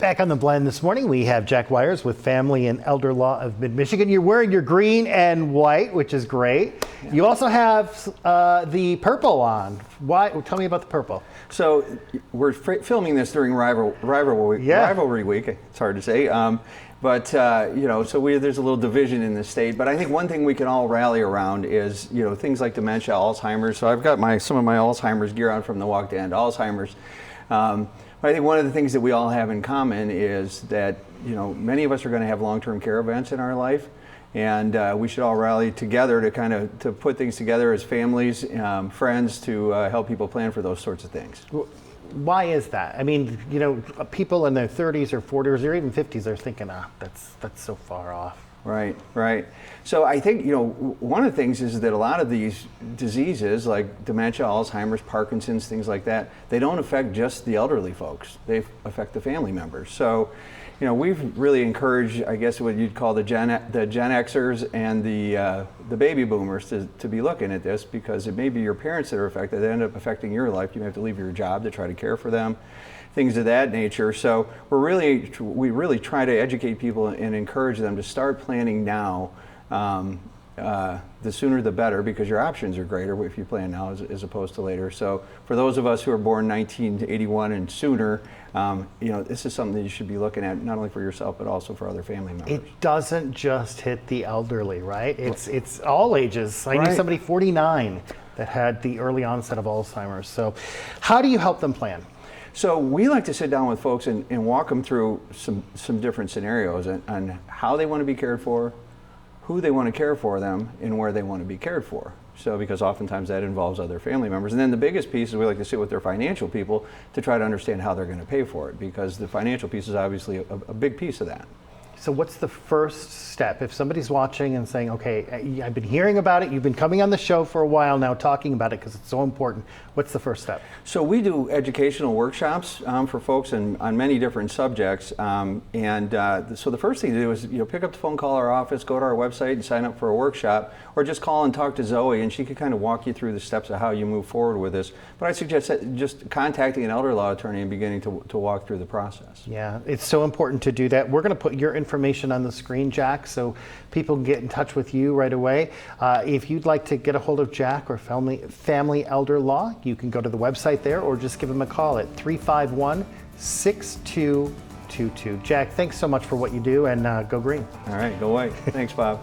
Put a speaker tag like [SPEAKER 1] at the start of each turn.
[SPEAKER 1] Back on the blend this morning, we have Jack Wires with Family and Elder Law of Mid-Michigan. You're wearing your green and white, which is great. Yeah. You also have the purple on. Why? Tell me about the purple.
[SPEAKER 2] So we're filming this during rivalry week. It's hard to say. But there's a little division in the state. But I think one thing we can all rally around is, things like dementia, Alzheimer's. So I've got some of my Alzheimer's gear on from the Walk to End Alzheimer's. I think one of the things that we all have in common is that, many of us are going to have long-term care events in our life, and we should all rally together to put things together as families, friends, to help people plan for those sorts of things.
[SPEAKER 1] Why is that? I mean, people in their 30s or 40s or even 50s are thinking, that's so far off.
[SPEAKER 2] Right. So I think, one of the things is that a lot of these diseases like dementia, Alzheimer's, Parkinson's, things like that, they don't affect just the elderly folks. They affect the family members. So, we've really encouraged, I guess what you'd call the Gen Xers and the baby boomers to be looking at this, because it may be your parents that are affected. They end up affecting your life. You may have to leave your job to try to care for them, things of that nature. So we really try to educate people and encourage them to start planning now. The sooner the better, because your options are greater if you plan now as opposed to later. So for those of us who are born 1981 and sooner, this is something that you should be looking at, not only for yourself but also for other family members.
[SPEAKER 1] It doesn't just hit the elderly, right? It's all ages. I knew somebody 49 that had the early onset of Alzheimer's. So how do you help them plan?
[SPEAKER 2] So we like to sit down with folks and walk them through some different scenarios on how they want to be cared for, who they want to care for them, and where they want to be cared for. So because oftentimes that involves other family members. And then the biggest piece is we like to sit with their financial people to try to understand how they're going to pay for it, because the financial piece is obviously a big piece of that.
[SPEAKER 1] So what's the first step? If somebody's watching and saying, okay, I've been hearing about it, you've been coming on the show for a while now talking about it because it's so important, what's the first step?
[SPEAKER 2] So we do educational workshops for folks on many different subjects. So the first thing to do is pick up the phone, call our office, go to our website and sign up for a workshop, or just call and talk to Zoe, and she could kind of walk you through the steps of how you move forward with this. But I suggest just contacting an elder law attorney and beginning to walk through the process.
[SPEAKER 1] Yeah, it's so important to do that. We're going to put your information on the screen, Jack, so people can get in touch with you right away. If you'd like to get a hold of Jack or Family Elder Law, you can go to the website there or just give him a call at 351-6222. Jack, thanks so much for what you do, and go green.
[SPEAKER 2] All right, go white. Thanks, Bob.